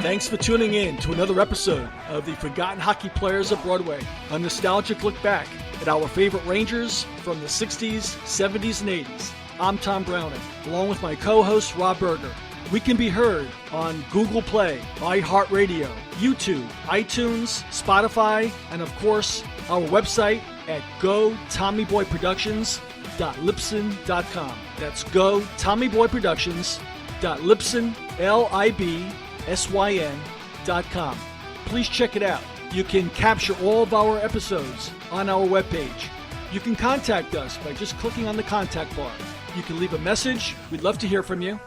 Thanks for tuning in to another episode of the Forgotten Hockey Players of Broadway, a nostalgic look back at our favorite Rangers from the 60s, 70s, and 80s. I'm Tom Browning, along with my co-host Rob Berger. We can be heard on Google Play, iHeartRadio, YouTube, iTunes, Spotify, and of course, our website at gotommyboyproductions.libsyn.com. That's gotommyboyproductions.libsyn.com. Please check it out. You can capture all of our episodes on our webpage. You can contact us by just clicking on the contact bar. You can leave a message. We'd love to hear from you.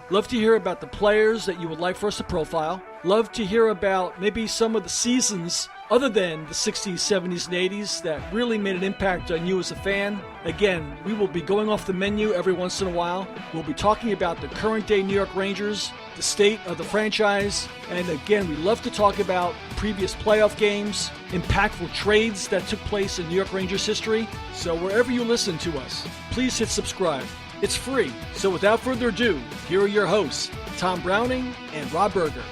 Love to hear about the players that you would like for us to profile. Love to hear about maybe some of the seasons other than the 60s, 70s, and 80s that really made an impact on you as a fan. Again, we will be going off the menu every once in a while. We'll be talking about the current day New York Rangers, the state of the franchise, and again, we love to talk about previous playoff games, impactful trades that took place in New York Rangers history. So wherever you listen to us, please hit subscribe. It's free. So without further ado, here are your hosts, Tom Browning and Rob Berger.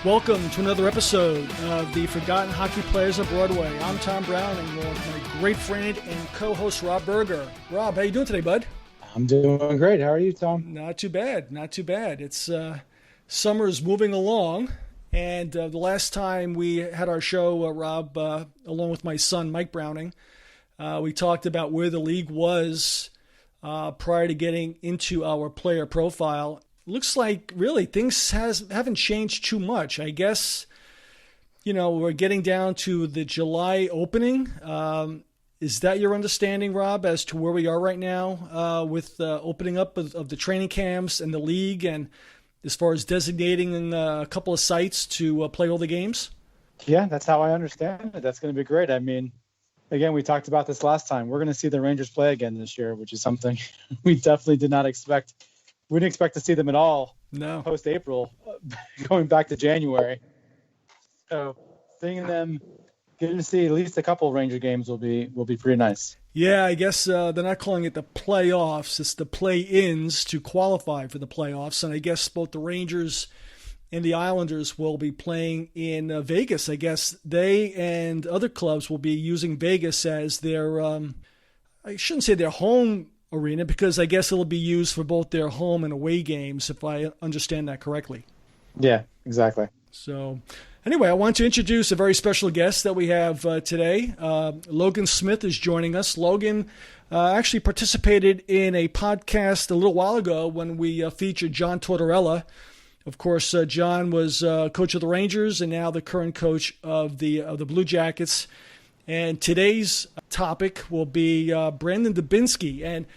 Welcome to another episode of the Forgotten Hockey Players of Broadway. I'm Tom Browning with my great friend and co-host Rob Berger. Rob, how you doing today, bud? I'm doing great. How are you, Tom? Not too bad. Not too bad. It's summer's moving along, and the last time we had our show, Rob, along with my son, Mike Browning, we talked about where the league was prior to getting into our player profile. Looks like really things haven't changed too much. I guess, we're getting down to the July opening. Is that your understanding, Rob, as to where we are right now with opening up of the training camps and the league, and as far as designating a couple of sites to play all the games? Yeah, that's how I understand it. That's going to be great. I mean, again, we talked about this last time. We're going to see the Rangers play again this year, which is something we definitely did not expect. We didn't expect to see them at all post-April, going back to January. So seeing them, getting to see at least a couple of Ranger games will be pretty nice. Yeah, I guess they're not calling it the playoffs. It's the play-ins to qualify for the playoffs. And I guess both the Rangers and the Islanders will be playing in Vegas. I guess they and other clubs will be using Vegas as their, I shouldn't say their home arena, because I guess it'll be used for both their home and away games, if I understand that correctly. Yeah, exactly. So anyway, I want to introduce a very special guest that we have today. Logan Smith is joining us. Logan actually participated in a podcast a little while ago when we featured John Tortorella. Of course, John was coach of the Rangers and now the current coach of the Blue Jackets. And today's topic will be Brandon Dubinsky. And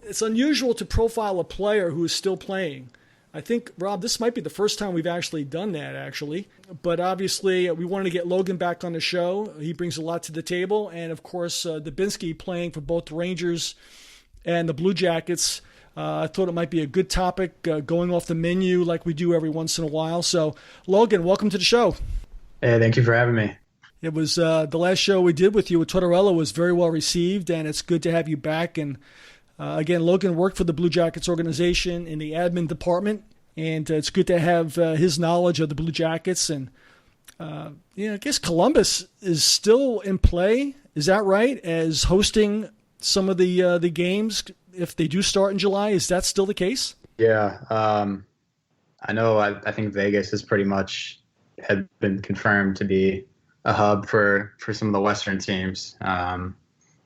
it's unusual to profile a player who is still playing. I think, Rob, this might be the first time we've actually done that, actually. But obviously, we wanted to get Logan back on the show. He brings a lot to the table. And, of course, Dubinsky playing for both the Rangers and the Blue Jackets. I thought it might be a good topic going off the menu like we do every once in a while. So, Logan, welcome to the show. Hey, thank you for having me. It was the last show we did with you with Tortorella was very well received, and it's good to have you back. And again, Logan worked for the Blue Jackets organization in the admin department, and it's good to have his knowledge of the Blue Jackets. And I guess Columbus is still in play. Is that right? As hosting some of the games, if they do start in July, is that still the case? Yeah, I know. I think Vegas is pretty much had been confirmed to be a hub for some of the Western teams. But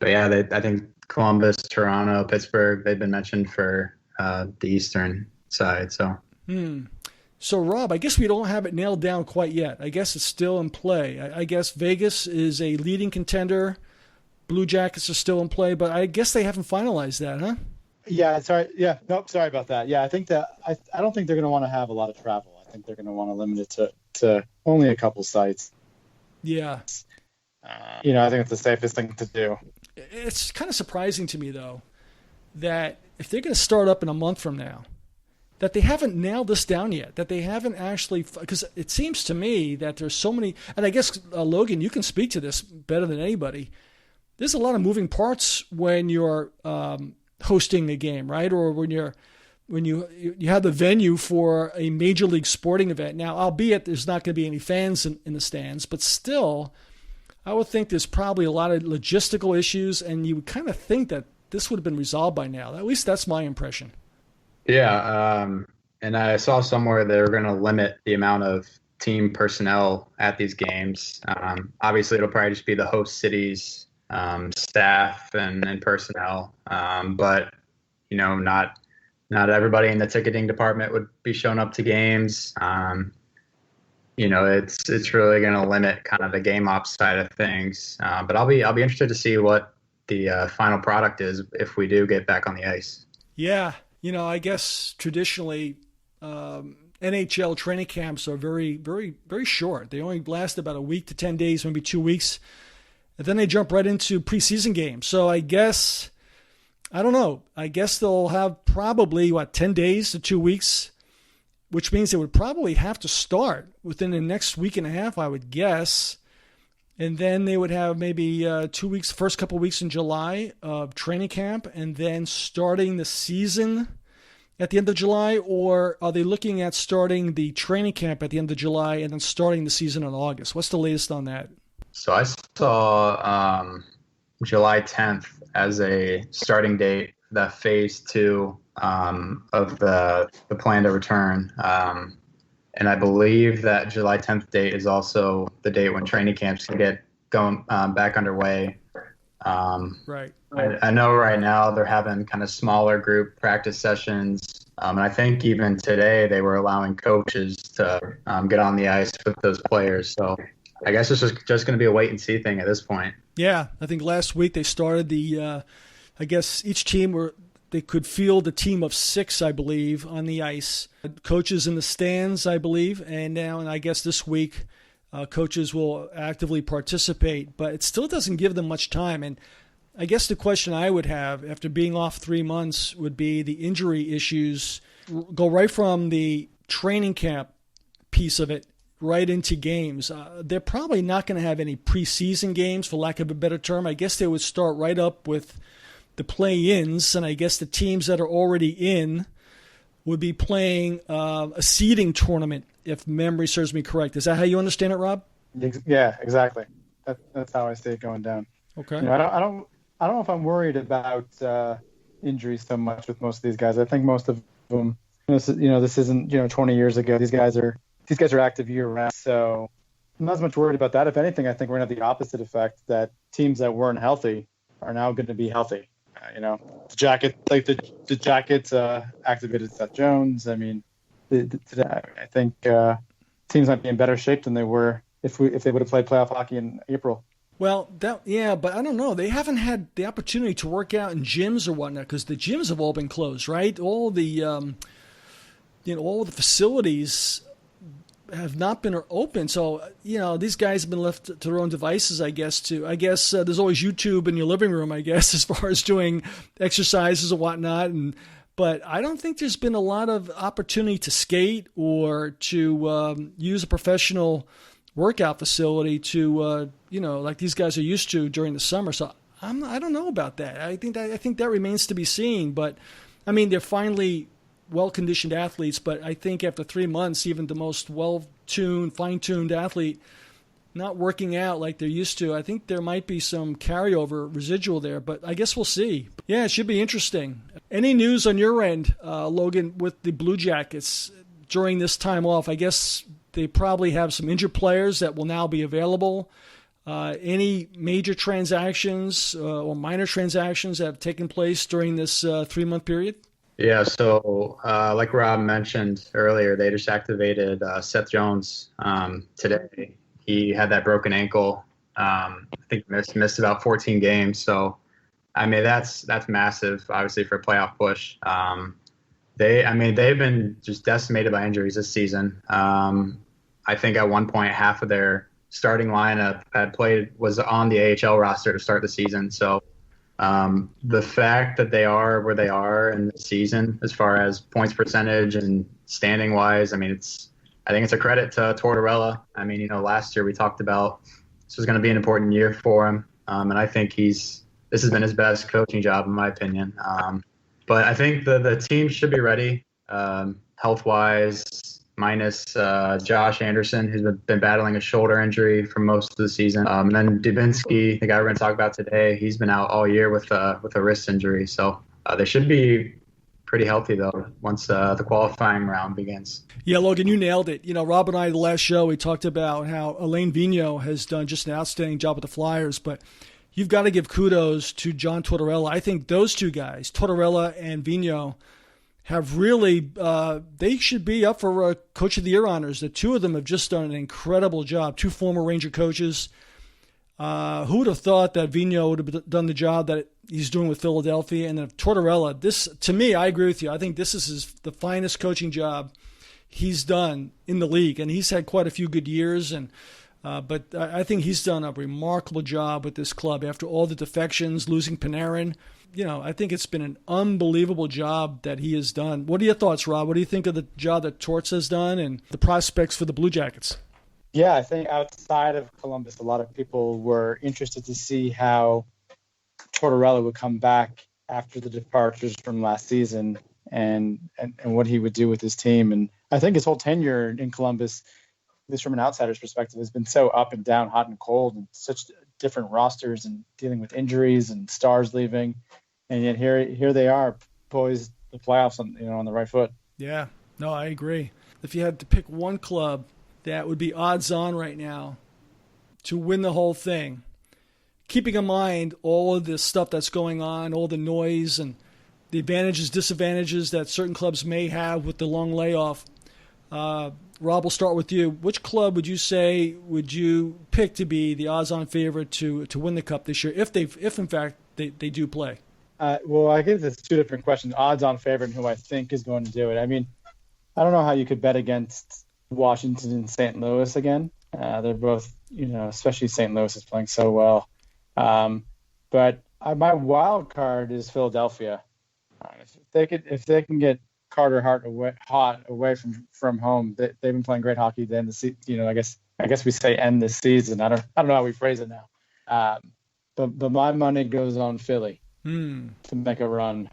yeah, I think Columbus, Toronto, Pittsburgh, they've been mentioned for the Eastern side. So, So Rob, I guess we don't have it nailed down quite yet. I guess it's still in play. I guess Vegas is a leading contender. Blue Jackets are still in play, but I guess they haven't finalized that, huh? Yeah, sorry. Yeah, nope, sorry about that. Yeah, I think that I don't think they're going to want to have a lot of travel. I think they're going to want to limit it to only a couple sites. Yeah. I think it's the safest thing to do. It's kind of surprising to me, though, that if they're going to start up in a month from now, that they haven't nailed this down yet, that they haven't actually, because it seems to me that there's so many, and I guess, Logan, you can speak to this better than anybody. There's a lot of moving parts when you're hosting a game, right? Or when you're when you have the venue for a major league sporting event. Now, albeit there's not going to be any fans in the stands, but still, I would think there's probably a lot of logistical issues, and you would kind of think that this would have been resolved by now. At least that's my impression. Yeah, and I saw somewhere they're going to limit the amount of team personnel at these games. Obviously, it'll probably just be the host cities, staff and personnel, but not everybody in the ticketing department would be showing up to games. It's really going to limit kind of the game ops side of things. But I'll be interested to see what the final product is if we do get back on the ice. Yeah, I guess traditionally NHL training camps are very, very, very short. They only last about a week to 10 days, maybe 2 weeks. And then they jump right into preseason games. So I guess, I don't know. I guess they'll have probably, 10 days to 2 weeks, which means they would probably have to start within the next week and a half, I would guess. And then they would have maybe 2 weeks, first couple of weeks in July of training camp, and then starting the season at the end of July. Or are they looking at starting the training camp at the end of July and then starting the season in August? What's the latest on that? So I saw July 10th as a starting date, that phase 2 of the plan to return. And I believe that July 10th date is also the date when training camps can get going back underway. Right. I know right now they're having kind of smaller group practice sessions. And I think even today they were allowing coaches to get on the ice with those players. So I guess it's just going to be a wait and see thing at this point. Yeah, I think last week they started I guess each team they could field a team of 6, I believe, on the ice. Coaches in the stands, I believe, and I guess this week coaches will actively participate, but it still doesn't give them much time. And I guess the question I would have after being off 3 months would be the injury issues go right from the training camp piece of it right into games. They're probably not going to have any preseason games, for lack of a better term. I guess they would start right up with the play-ins, and I guess the teams that are already in would be playing a seeding tournament, if memory serves me correct. Is that how you understand it, Rob? Yeah, exactly. That's how I see it going down. Okay. I don't know if I'm worried about injuries so much with most of these guys. I think most of them, this isn't 20 years ago. These guys are active year round, so I'm not as much worried about that. If anything, I think we're going to have the opposite effect, that teams that weren't healthy are now going to be healthy. The Jackets activated Seth Jones. I mean, I think teams might be in better shape than they were if they would have played playoff hockey in April. Well, but I don't know. They haven't had the opportunity to work out in gyms or whatnot because the gyms have all been closed, right? All the all the facilities have not been open. So, these guys have been left to their own devices, I guess, there's always YouTube in your living room, I guess, as far as doing exercises and whatnot. But I don't think there's been a lot of opportunity to skate or to use a professional workout facility to, like these guys are used to during the summer. So I don't know about that. I think that remains to be seen. But, I mean, they're finally well-conditioned athletes, but I think after 3 months, even the most well-tuned, fine-tuned athlete not working out like they're used to, I think there might be some carryover residual there, but I guess we'll see. Yeah, it should be interesting. Any news on your end, Logan, with the Blue Jackets during this time off? I guess they probably have some injured players that will now be available. Any major transactions or minor transactions that have taken place during this 3-month period? Yeah, so like Rob mentioned earlier, they just activated Seth Jones today. He had that broken ankle. I think missed about 14 games. So, I mean, that's massive, obviously, for a playoff push. They've been just decimated by injuries this season. I think at one point half of their starting lineup was on the AHL roster to start the season. So, the fact that they are where they are in the season, as far as points percentage and standing wise, I think it's a credit to Tortorella. I mean, last year we talked about this was going to be an important year for him. And I think this has been his best coaching job, in my opinion. But I think the team should be ready, health-wise, minus Josh Anderson, who's been battling a shoulder injury for most of the season. And then Dubinsky, the guy we're going to talk about today, he's been out all year with a wrist injury. So they should be pretty healthy, though, once the qualifying round begins. Yeah, Logan, you nailed it. Rob and I, the last show, we talked about how Alain Vigneault has done just an outstanding job with the Flyers, but you've got to give kudos to John Tortorella. I think those two guys, Tortorella and Vigneault, have really, they should be up for Coach of the Year honors. The two of them have just done an incredible job. Two former Ranger coaches. Who would have thought that Vigneault would have done the job that he's doing with Philadelphia? And then Tortorella, this, to me, I agree with you. I think this is the finest coaching job he's done in the league. And he's had quite a few good years. But I think he's done a remarkable job with this club after all the defections, losing Panarin. I think it's been an unbelievable job that he has done. What are your thoughts, Rob? What do you think of the job that Torts has done and the prospects for the Blue Jackets? Yeah, I think outside of Columbus, a lot of people were interested to see how Tortorella would come back after the departures from last season and what he would do with his team. And I think his whole tenure in Columbus, at least from an outsider's perspective, has been so up and down, hot and cold, and such different rosters and dealing with injuries and stars leaving. And yet here they are, poised the playoffs on the right foot. Yeah, no, I agree. If you had to pick one club that would be odds on right now to win the whole thing, keeping in mind all of the stuff that's going on, all the noise and the advantages, disadvantages that certain clubs may have with the long layoff. Rob, we'll start with you. Which club would you pick to be the odds-on favorite to win the Cup this year, if in fact they do play? Well, I guess it's two different questions: odds-on favorite and who I think is going to do it. I mean, I don't know how you could bet against Washington and St. Louis again. They're both, especially St. Louis is playing so well. But my wild card is Philadelphia. If they can get Carter Hart away from home, they've been playing great hockey. Then I guess we say end this season. I don't know how we phrase it now. But my money goes on Philly to make a run.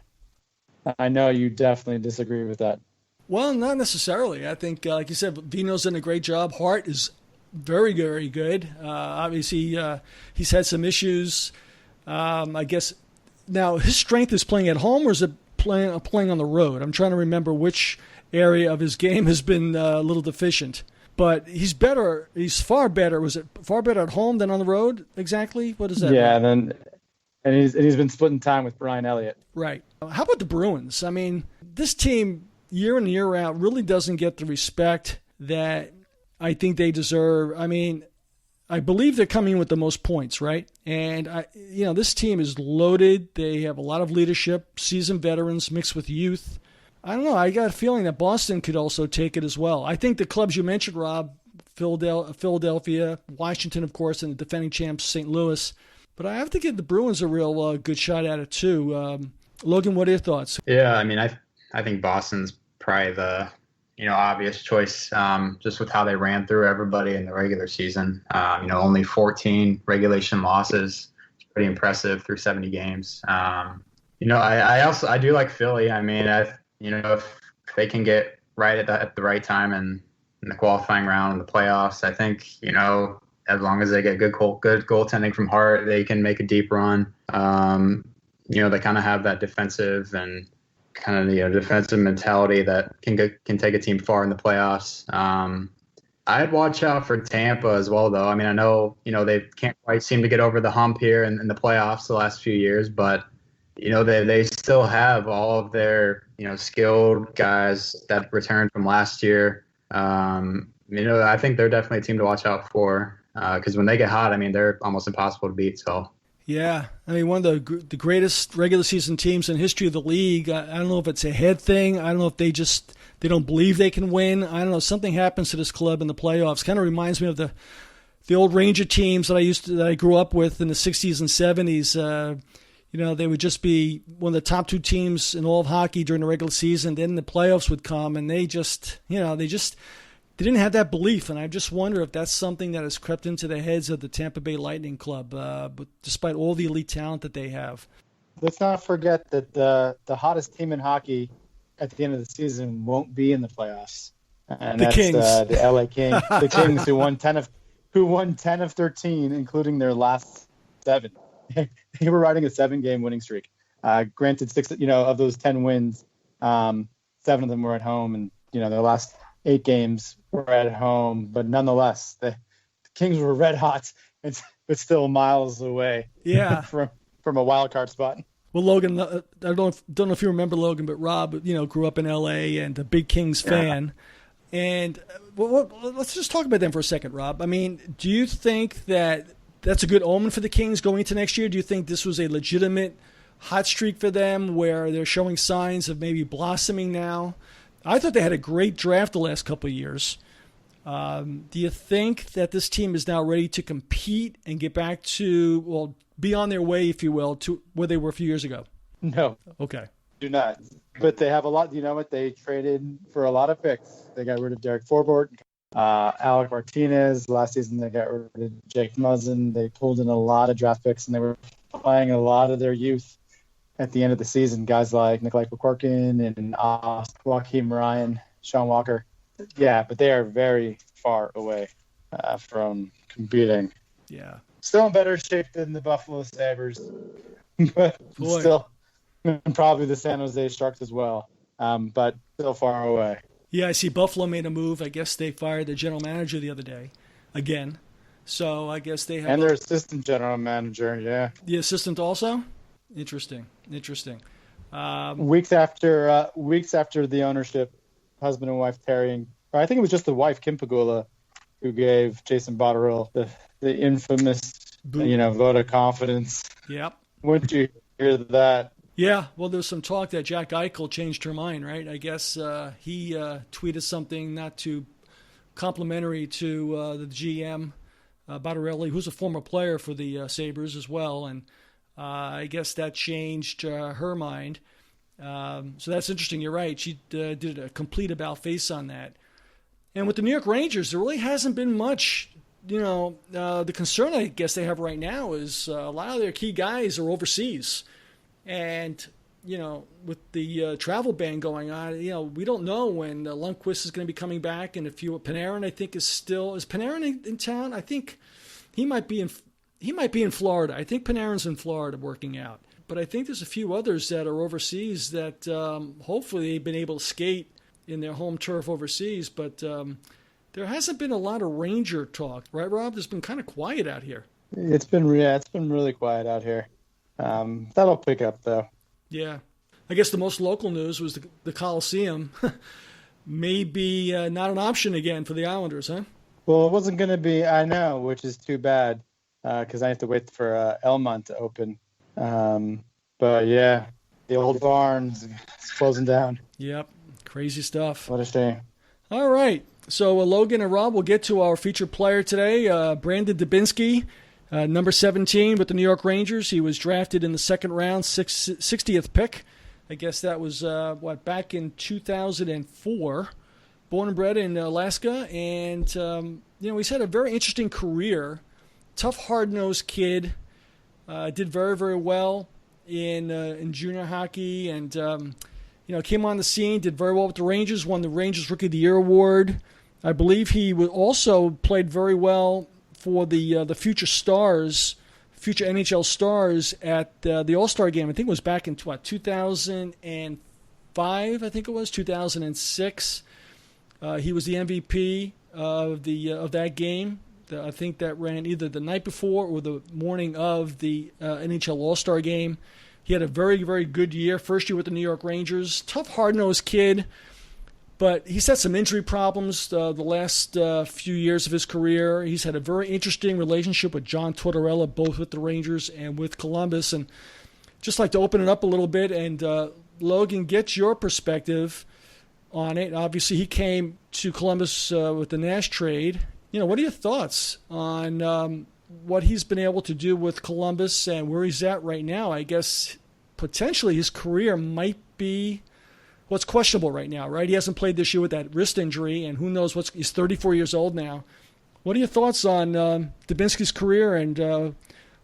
I know you definitely disagree with that. Well, not necessarily. I think, like you said, Vino's done a great job. Hart is very, very good. Obviously, he's had some issues. I guess now his strength is playing at home, or is it playing on the road? I'm trying to remember which area of his game has been a little deficient. But he's better. He's far better. Was it far better at home than on the road? Exactly. What is that? Yeah, and he's been splitting time with Brian Elliott. Right. How about the Bruins? I mean, this team year in and year out really doesn't get the respect that I think they deserve. I mean, I believe they're coming in with the most points, right? And this team is loaded. They have a lot of leadership, seasoned veterans mixed with youth. I don't know. I got a feeling that Boston could also take it as well. I think the clubs you mentioned, Rob, Philadelphia, Washington, of course, and the defending champs, St. Louis. But I have to give the Bruins a real good shot at it too. Logan, what are your thoughts? Yeah, I mean, I think Boston's probably the obvious choice, just with how they ran through everybody in the regular season. Only 14 regulation losses. It's pretty impressive through 70 games. I do like Philly. I mean, if they can get right at the right time and in the qualifying round and the playoffs, I think, as long as they get good goaltending from Hart, they can make a deep run. They kind of have that defensive and kind of defensive mentality that can take a team far in the playoffs. I'd watch out for Tampa as well, though. I mean, I know they can't quite seem to get over the hump here in the playoffs the last few years, but they still have all of their skilled guys that returned from last year. I think they're definitely a team to watch out for because when they get hot, I mean, they're almost impossible to beat. So. Yeah, I mean, one of the greatest regular season teams in history of the league. I don't know if it's a head thing. I don't know if they don't believe they can win. I don't know. Something happens to this club in the playoffs. Kind of reminds me of the old Ranger teams that I grew up with in the 60s and 70s. They would just be one of the top two teams in all of hockey during the regular season. Then the playoffs would come, and they didn't have that belief, and I just wonder if that's something that has crept into the heads of the Tampa Bay Lightning Club, but despite all the elite talent that they have. let's not forget that the hottest team in hockey at the end of the season won't be in the playoffs, and The that's Kings. The LA Kings. The Kings who won 10 of 13, including their last 7. They were riding a 7-game winning streak. Granted, 6 of those 10 wins, 7 of them were at home, and their last 8 games were at home. But nonetheless, the Kings were red hot, but still miles away. Yeah. from a wild card spot. Well, Logan, I don't know if you remember Logan, but Rob, grew up in L.A. and a big Kings fan. And let's just talk about them for a second, Rob. I mean, do you think that's a good omen for the Kings going into next year? Do you think this was a legitimate hot streak for them where they're showing signs of maybe blossoming now? I thought they had a great draft the last couple of years. Do you think that this team is now ready to compete and get back to, well, be on their way, if you will, to where they were a few years ago? No. Okay. Do not. But they have a lot. You know what? They traded for a lot of picks. They got rid of Derek Forbort, Alec Martinez. Last season, they got rid of Jake Muzzin. They pulled in a lot of draft picks, and they were playing a lot of their youth at the end of the season. Guys like Nikolai Kukorkin and Joakim Ryan, Sean Walker. Yeah, but they are very far away from competing. Yeah. Still in better shape than the Buffalo Sabres, but still and probably the San Jose Sharks as well, but still far away. Yeah, I see Buffalo made a move. I guess they fired their general manager the other day again. So I guess they have... And their assistant general manager, yeah. The assistant also? Interesting. Weeks after the ownership, husband and wife Terry, or I think it was just the wife, Kim Pagula, who gave Jason Botterill the infamous, vote of confidence. Yep. Wouldn't you hear that? Yeah, well, there's some talk that Jack Eichel changed her mind, right? I guess he tweeted something not too complimentary to the GM, Botterill, who's a former player for the Sabres as well, and I guess that changed her mind. So that's interesting. You're right. She did a complete about-face on that. And with the New York Rangers, there really hasn't been much. The concern I guess they have right now is a lot of their key guys are overseas. And, with the travel ban going on, we don't know when Lundqvist is going to be coming back. And Panarin, I think, is Panarin in town? I think he might be in Florida. I think Panarin's in Florida working out. But I think there's a few others that are overseas that hopefully they've been able to skate in their home turf overseas. But there hasn't been a lot of Ranger talk, right, Rob? It's been kind of quiet out here. It's been really quiet out here. That'll pick up, though. Yeah. I guess the most local news was the Coliseum may be not an option again for the Islanders, huh? Well, it wasn't going to be, I know, which is too bad because I have to wait for Elmont to open. But, yeah, the old barn's closing down. Yep. Crazy stuff. What a shame. All right. So Logan and Rob will get to our featured player today, Brandon Dubinsky. Number 17 with the New York Rangers. He was drafted in the second round, 60th pick. I guess that was, back in 2004. Born and bred in Alaska. And, he's had a very interesting career. Tough, hard-nosed kid. Did very, very well in junior hockey. And, came on the scene, did very well with the Rangers, won the Rangers Rookie of the Year award. I believe he also played very well for the future NHL stars at the All-Star game. I think it was back in 2005. I think it was 2006. He was the MVP of that game. I think that ran either the night before or the morning of the NHL All-Star game. He had a very, very good year. First year with the New York Rangers. Tough, hard-nosed kid. But he's had some injury problems the last few years of his career. He's had a very interesting relationship with John Tortorella, both with the Rangers and with Columbus. And just like to open it up a little bit and, Logan, get your perspective on it. Obviously, he came to Columbus with the Nash trade. What are your thoughts on what he's been able to do with Columbus and where he's at right now? I guess potentially his career might be... What's questionable right now, right? He hasn't played this year with that wrist injury, and who knows he's 34 years old now. What are your thoughts on Dubinsky's career and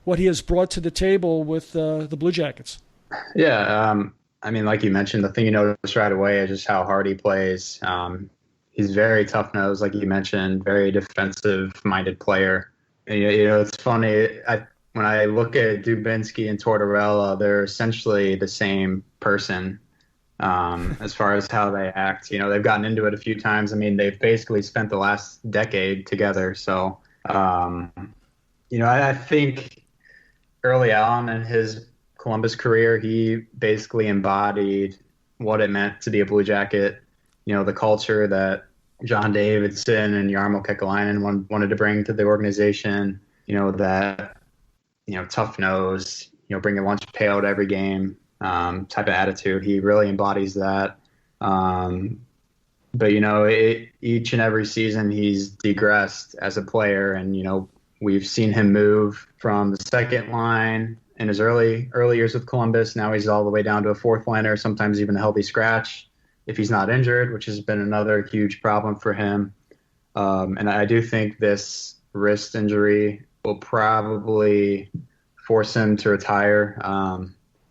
what he has brought to the table with the Blue Jackets? Yeah, I mean, like you mentioned, the thing you notice right away is just how hard he plays. He's very tough nosed, like you mentioned, very defensive minded player. And, it's funny. When I look at Dubinsky and Tortorella, they're essentially the same person as far as how they act. They've gotten into it a few times. I mean, they've basically spent the last decade together. So, I think early on in his Columbus career, he basically embodied what it meant to be a Blue Jacket. The culture that John Davidson and Jarmo Kekalainen wanted to bring to the organization. That tough nose, bring a lunch pail to every game type of attitude. He really embodies that. But each and every season he's degressed as a player, and we've seen him move from the second line in his early years with Columbus. Now he's all the way down to a fourth liner, sometimes even a healthy scratch if he's not injured, which has been another huge problem for him. And I do think this wrist injury will probably force him to retire.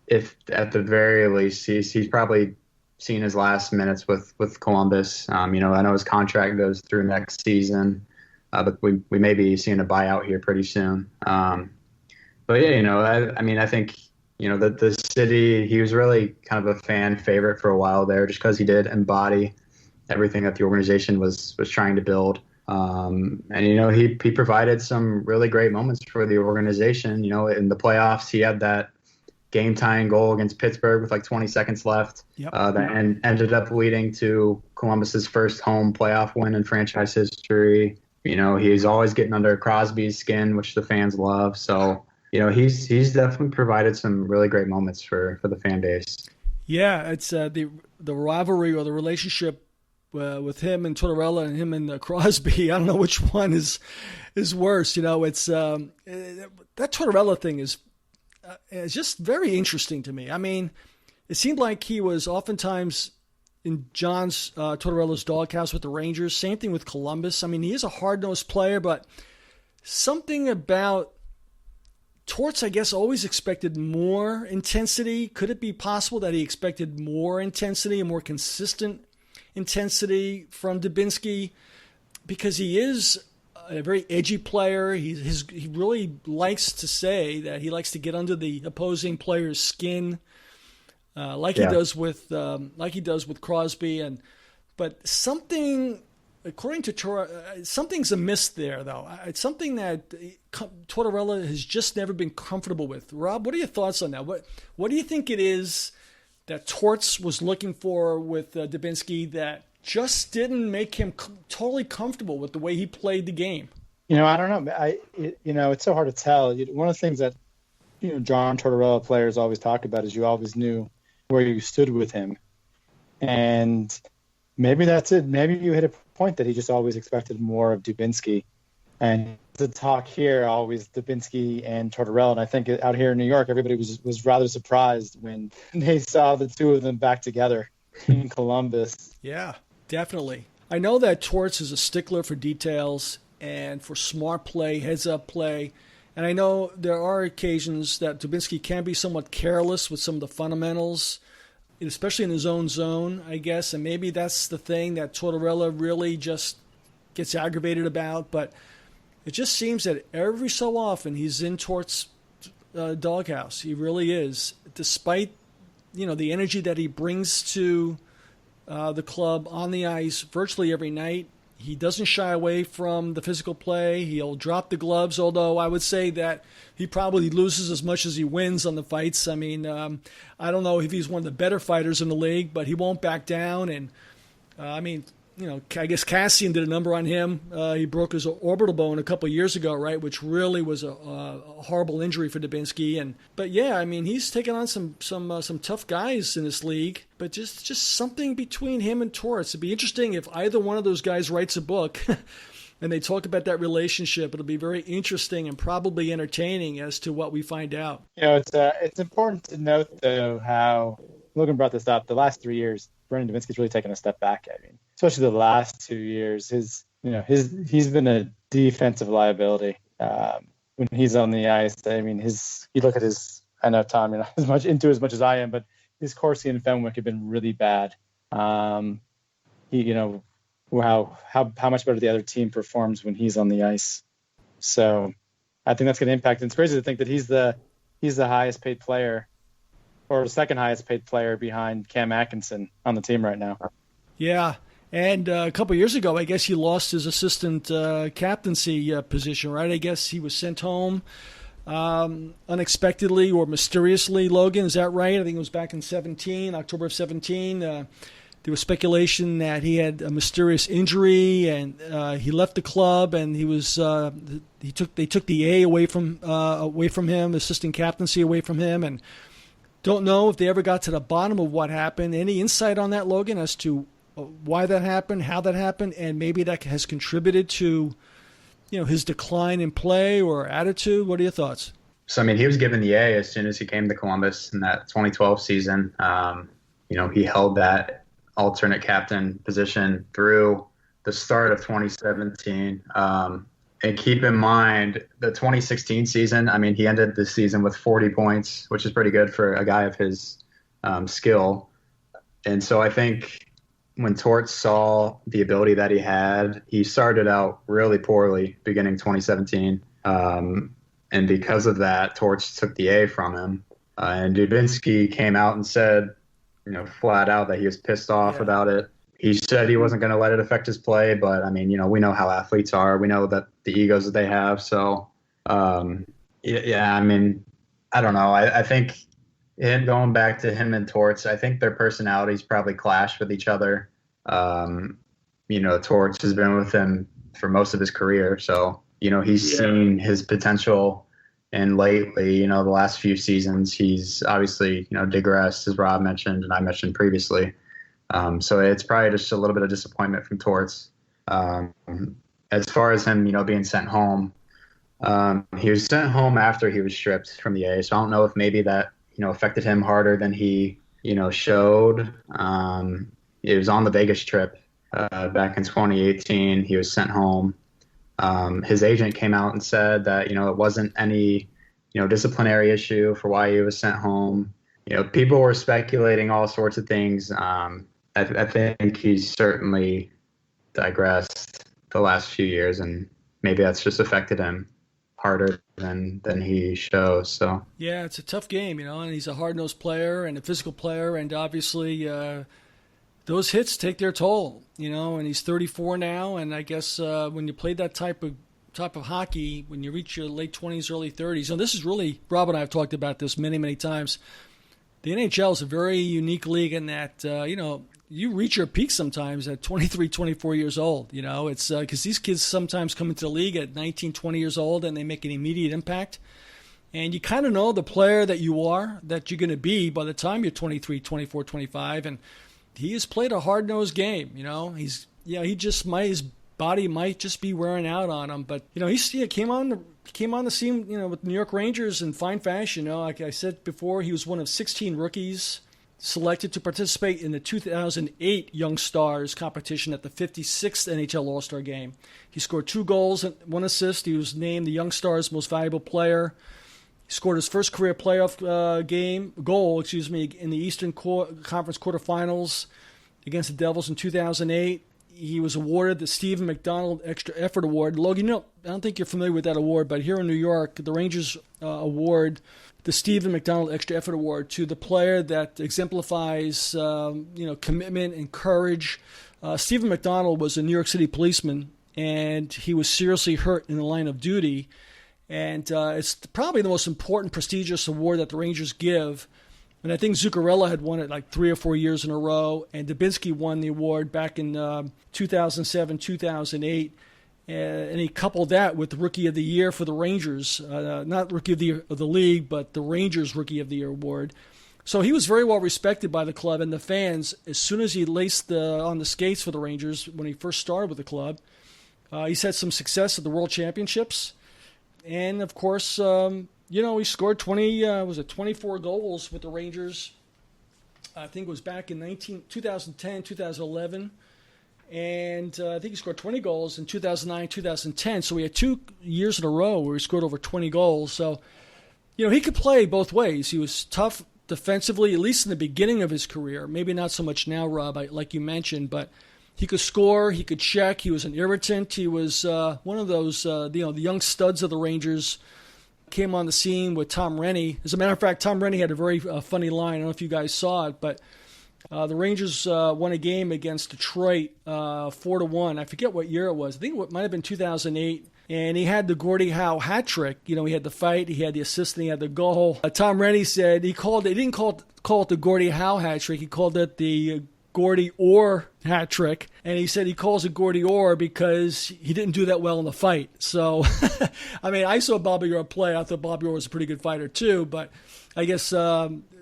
If at the very least, he's probably seen his last minutes with Columbus. I know his contract goes through next season. But we may be seeing a buyout here pretty soon. But yeah, I think, that the city, he was really kind of a fan favorite for a while there, just because he did embody everything that the organization was trying to build. And he provided some really great moments for the organization. In the playoffs, he had that game tying goal against Pittsburgh with like 20 seconds left. Yep. That ended up leading to Columbus's first home playoff win in franchise history. He's always getting under Crosby's skin, which the fans love. So, he's definitely provided some really great moments for the fan base. Yeah, it's the rivalry or the relationship with him and Tortorella and him and Crosby. I don't know which one is worse. It's that Tortorella thing is just very interesting to me. I mean, it seemed like he was oftentimes in John's Tortorella's doghouse with the Rangers. Same thing with Columbus. I mean, he is a hard-nosed player, but something about Torts, I guess, always expected more intensity. Could it be possible that he expected more intensity, a more consistent intensity from Dubinsky? Because he is a very edgy player. He really likes to say that he likes to get under the opposing player's skin. He does with Crosby, but something, according to something's amiss there, though. It's something that Tortorella has just never been comfortable with. Rob, what are your thoughts on that? What do you think it is that Torts was looking for with Dubinsky that just didn't make him totally comfortable with the way he played the game? I don't know. It's so hard to tell. One of the things that John Tortorella players always talk about is you always knew where you stood with him. And maybe that's it. Maybe you hit a point that he just always expected more of Dubinsky. And the talk here always Dubinsky and Tortorella. And I think out here in New York, everybody was rather surprised when they saw the two of them back together in Columbus. Yeah, definitely. I know that Torts is a stickler for details and for smart play, heads-up play. And I know there are occasions that Dubinsky can be somewhat careless with some of the fundamentals, especially in his own zone, I guess. And maybe that's the thing that Tortorella really just gets aggravated about. But it just seems that every so often he's in Torts' doghouse. He really is. Despite, the energy that he brings to the club on the ice virtually every night, he doesn't shy away from the physical play. He'll drop the gloves, although I would say that he probably loses as much as he wins on the fights. I mean, I don't know if he's one of the better fighters in the league, but he won't back down. And, I guess Cassian did a number on him. He broke his orbital bone a couple of years ago, right, which really was a horrible injury for Dubinsky. But yeah, I mean, he's taken on some tough guys in this league. But just something between him and Torts. It'd be interesting if either one of those guys writes a book and they talk about that relationship. It'll be very interesting and probably entertaining as to what we find out. It's important to note, though, how Logan brought this up. The last 3 years, Brandon Dubinsky's really taken a step back. I mean, especially the last 2 years, he's been a defensive liability when he's on the ice. I mean, you look at his I know Tom, you're not as much as I am, but his Corsi and Fenwick have been really bad. How much better the other team performs when he's on the ice. So I think that's going to impact. And it's crazy to think that he's the highest paid player, or the second highest paid player behind Cam Atkinson on the team right now. Yeah. And a couple of years ago, I guess he lost his assistant captaincy position, right? I guess he was sent home unexpectedly or mysteriously, Logan. Is that right? I think it was back in October of 17. There was speculation that he had a mysterious injury, and he left the club, and they took the A away from him, assistant captaincy away from him, and don't know if they ever got to the bottom of what happened. Any insight on that, Logan, as to why that happened, how that happened, and maybe that has contributed to, his decline in play or attitude? What are your thoughts? So, he was given the A as soon as he came to Columbus in that 2012 season. He held that alternate captain position through the start of 2017. And keep in mind, the 2016 season, he ended the season with 40 points, which is pretty good for a guy of his skill. And so I think when Torts saw the ability that he had, he started out really poorly beginning 2017. And because of that, Torts took the A from him. And Dubinsky came out and said, flat out that he was pissed off about it. He said he wasn't going to let it affect his play, but we know how athletes are. We know that the egos that they have. So, I don't know. I think going back to him and Torts, I think their personalities probably clash with each other. Torts has been with him for most of his career. So, he's seen his potential. And lately, the last few seasons, he's obviously, digressed, as Rob mentioned and I mentioned previously. So it's probably just a little bit of disappointment from Torts. As far as him, being sent home, he was sent home after he was stripped from the A. So I don't know if maybe that, affected him harder than he, showed. It was on the Vegas trip back in 2018. He was sent home. His agent came out and said that, it wasn't any, disciplinary issue for why he was sent home. People were speculating all sorts of things. I think he's certainly digressed the last few years, and maybe that's just affected him harder than he shows. So yeah, it's a tough game, and he's a hard-nosed player and a physical player, and obviously those hits take their toll, and he's 34 now, and I guess when you play that type of hockey, when you reach your late 20s, early 30s, and this is really, Rob and I have talked about this many, many times, the NHL is a very unique league in that, you reach your peak sometimes at 23, 24 years old. It's because these kids sometimes come into the league at 19, 20 years old, and they make an immediate impact. And you kind of know the player that you're going to be by the time you're 23, 24, 25. And he has played a hard-nosed game. His body might just be wearing out on him. But, he came on the scene, with the New York Rangers in fine fashion. Like I said before, he was one of 16 rookies selected to participate in the 2008 Young Stars competition at the 56th NHL All-Star Game. He scored 2 goals and 1 assist. He was named the Young Stars Most Valuable Player. He scored his first career playoff goal in the Eastern Conference quarterfinals against the Devils in 2008. He was awarded the Stephen McDonald Extra Effort Award. Logan, I don't think you're familiar with that award, but here in New York, the Rangers award the Stephen McDonald Extra Effort Award to the player that exemplifies, commitment and courage. Stephen McDonald was a New York City policeman, and he was seriously hurt in the line of duty. And it's probably the most important, prestigious award that the Rangers give. And I think Zuccarello had won it like 3 or 4 years in a row, and Dubinsky won the award back in 2007, 2008. And he coupled that with the Rookie of the Year for the Rangers, not Rookie of the Year of the league, but the Rangers Rookie of the Year award. So he was very well respected by the club and the fans. As soon as he laced on the skates for the Rangers when he first started with the club, he's had some success at the World Championships. And, of course, he scored 24 goals with the Rangers. I think it was back in 2010, 2011. And I think he scored 20 goals in 2009, 2010. So we had 2 years in a row where he scored over 20 goals. So, He could play both ways. He was tough defensively, at least in the beginning of his career. Maybe not so much now, Rob, like you mentioned, but he could score, he could check, he was an irritant. He was one of those, the young studs of the Rangers. Came on the scene with Tom Rennie. As a matter of fact, Tom Rennie had a very funny line. I don't know if you guys saw it, but the Rangers won a game against Detroit 4-1. I forget what year it was. I think it might have been 2008. And he had the Gordie Howe hat trick. He had the fight, he had the assist, and he had the goal. Tom Rennie said he didn't call it the Gordie Howe hat trick. He called it the Gordie Orr hat trick. And he said he calls it Gordie Orr because he didn't do that well in the fight. So, I saw Bobby Orr play. I thought Bobby Orr was a pretty good fighter too. But I guess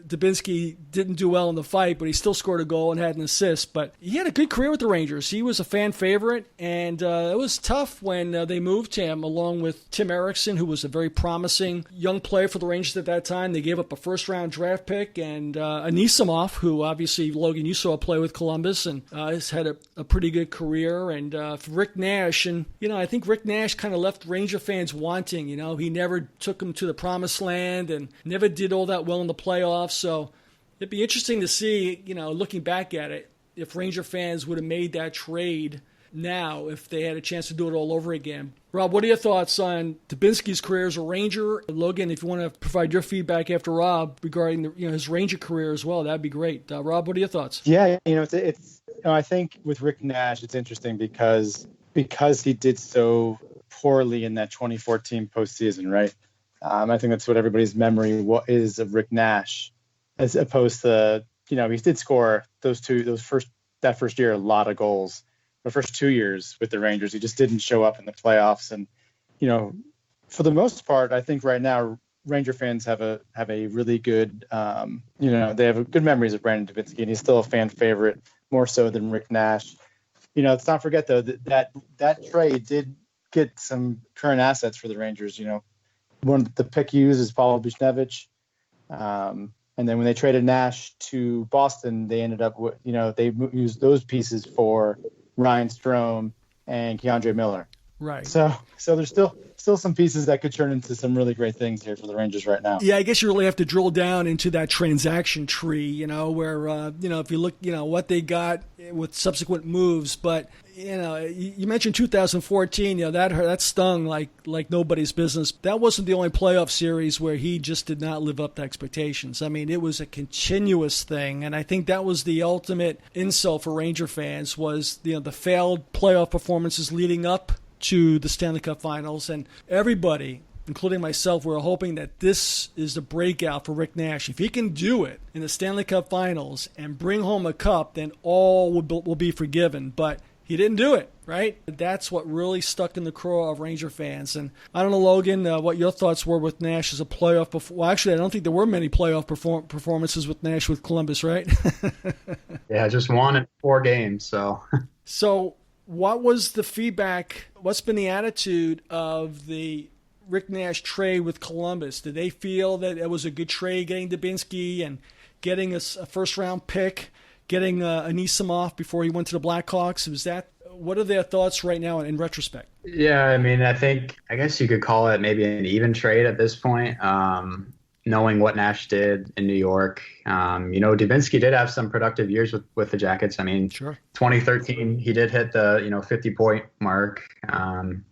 Dubinsky didn't do well in the fight, but he still scored a goal and had an assist. But he had a good career with the Rangers. He was a fan favorite, and it was tough when they moved him along with Tim Erickson, who was a very promising young player for the Rangers at that time. They gave up a first-round draft pick, and Anisimov, who obviously, Logan, you saw play with Columbus, and has had a pretty good career. And for Rick Nash, and I think Rick Nash kind of left Ranger fans wanting. He never took them to the promised land and never did all that well in the playoffs. So it'd be interesting to see, looking back at it, if Ranger fans would have made that trade now if they had a chance to do it all over again. Rob, what are your thoughts on Dubinsky's career as a Ranger? Logan, if you want to provide your feedback after Rob regarding his Ranger career as well, that'd be great. Rob, what are your thoughts? Yeah, it's I think with Rick Nash, it's interesting because he did so poorly in that 2014 postseason, right? I think that's what everybody's memory is of Rick Nash. As opposed to, he did score that first year a lot of goals. The first 2 years with the Rangers, he just didn't show up in the playoffs. And, for the most part, I think right now Ranger fans have a really good, they have good memories of Brandon Dubinsky, and he's still a fan favorite, more so than Rick Nash. Let's not forget though that trade did get some current assets for the Rangers. One of the pick used is Pavel Buchnevich. And then when they traded Nash to Boston, they ended up with, they used those pieces for Ryan Strome and Keandre Miller. Right. So there's still some pieces that could turn into some really great things here for the Rangers right now. Yeah, I guess you really have to drill down into that transaction tree, where, if you look, what they got with subsequent moves. But, you mentioned 2014, that stung like nobody's business. That wasn't the only playoff series where he just did not live up to expectations. It was a continuous thing. And I think that was the ultimate insult for Ranger fans was, the failed playoff performances leading up to the Stanley Cup Finals, and everybody, including myself, were hoping that this is the breakout for Rick Nash. If he can do it in the Stanley Cup Finals and bring home a cup, then all will be forgiven. But he didn't do it, right? That's what really stuck in the craw of Ranger fans. And I don't know, Logan, what your thoughts were with Nash as a playoff. Well, actually, I don't think there were many playoff performances with Nash with Columbus, right? Yeah, just won in 4 games. So what was the feedback? What's been the attitude of the Rick Nash trade with Columbus? Did they feel that it was a good trade getting Dubinsky and getting a first-round pick, getting Anisimov before he went to the Blackhawks? What are their thoughts right now in retrospect? Yeah, I guess you could call it maybe an even trade at this point. Knowing what Nash did in New York, Dubinsky did have some productive years with the Jackets. Sure. 2013, he did hit the 50-point mark.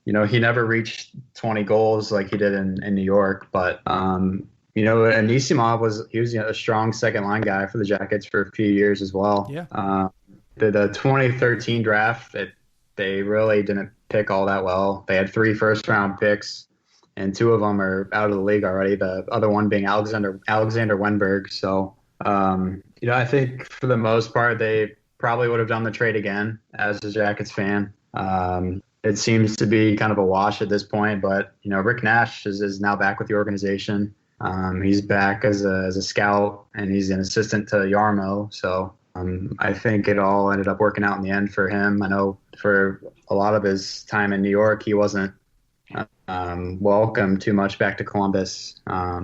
He never reached 20 goals like he did in New York, but Anisimov was a strong second line guy for the Jackets for a few years as well. Yeah. The 2013 draft, they really didn't pick all that well. They had 3 first-round picks, and 2 of them are out of the league already, the other one being Alexander Wenberg. So, I think for the most part, they probably would have done the trade again as a Jackets fan. It seems to be kind of a wash at this point, but, Rick Nash is now back with the organization. He's back as a scout, and he's an assistant to Yarmo. So I think it all ended up working out in the end for him. I know for a lot of his time in New York, he wasn't welcome too much back to Columbus. I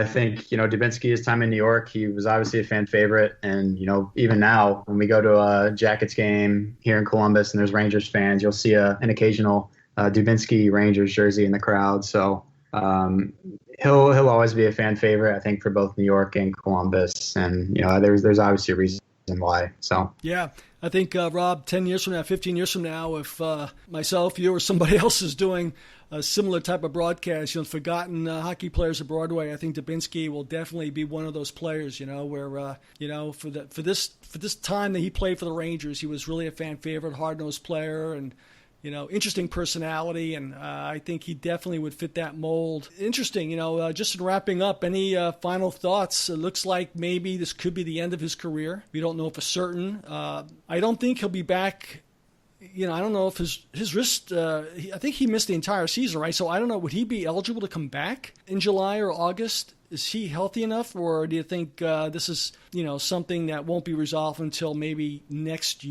think, Dubinsky, his time in New York, he was obviously a fan favorite. And, even now when we go to a Jackets game here in Columbus and there's Rangers fans, you'll see an occasional Dubinsky Rangers jersey in the crowd. So He'll always be a fan favorite, I think, for both New York and Columbus, and there's obviously a reason why. So yeah, I think Rob, 10 years from now, 15 years from now, if myself, you, or somebody else is doing a similar type of broadcast, forgotten hockey players at Broadway, I think Dubinsky will definitely be one of those players. Where for this time that he played for the Rangers, he was really a fan favorite, hard-nosed player, and interesting personality, and I think he definitely would fit that mold. Interesting, just in wrapping up, any final thoughts? It looks like maybe this could be the end of his career. We don't know for certain. I don't think he'll be back. I don't know if his wrist, I think he missed the entire season, right? So I don't know, would he be eligible to come back in July or August? Is he healthy enough, or do you think this is, something that won't be resolved until maybe next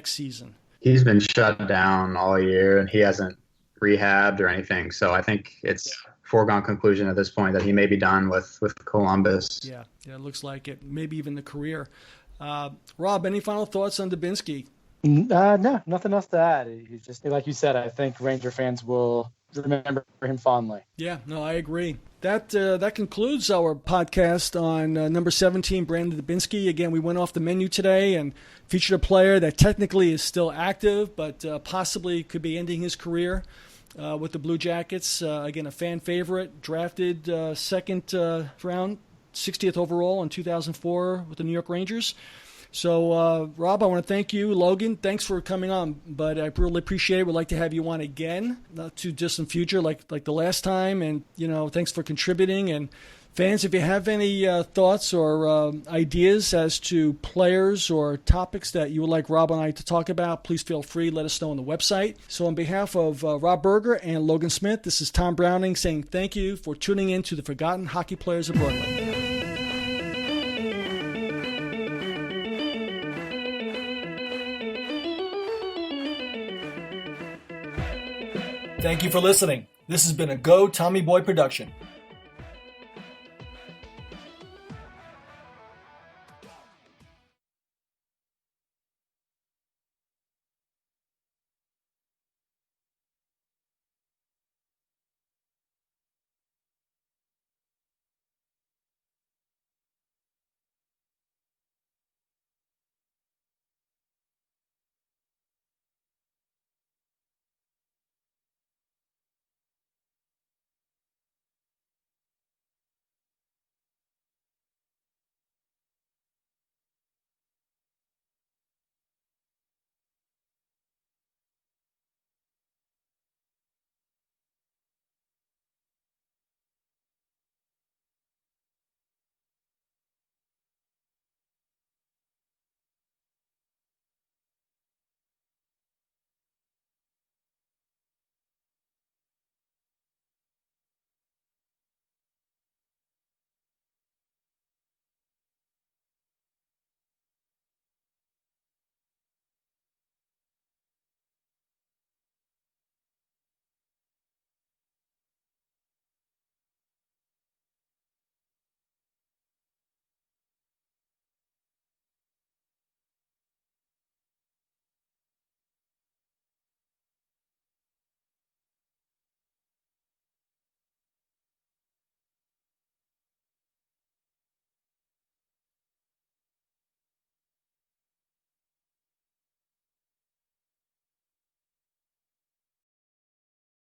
season? He's been shut down all year, and he hasn't rehabbed or anything. So I think it's foregone conclusion at this point that he may be done with Columbus. Yeah, it looks like it. Maybe even the career. Rob, any final thoughts on Dubinsky? No, nothing else to add. He's just, like you said, I think Ranger fans will remember him fondly. Yeah, no, I agree. That concludes our podcast on number 17, Brandon Dubinsky. Again, we went off the menu today and featured a player that technically is still active, but possibly could be ending his career with the Blue Jackets. Again, a fan favorite, drafted second round, 60th overall in 2004 with the New York Rangers. So, Rob, I want to thank you. Logan, thanks for coming on, but I really appreciate it. We'd like to have you on again, not too distant future like the last time, and, thanks for contributing. And fans, if you have any thoughts or ideas as to players or topics that you would like Rob and I to talk about, please feel free. Let us know on the website. So on behalf of Rob Berger and Logan Smith, this is Tom Browning saying thank you for tuning in to the Forgotten Hockey Players of Broadway. Thank you for listening. This has been a Go Tommy Boy production.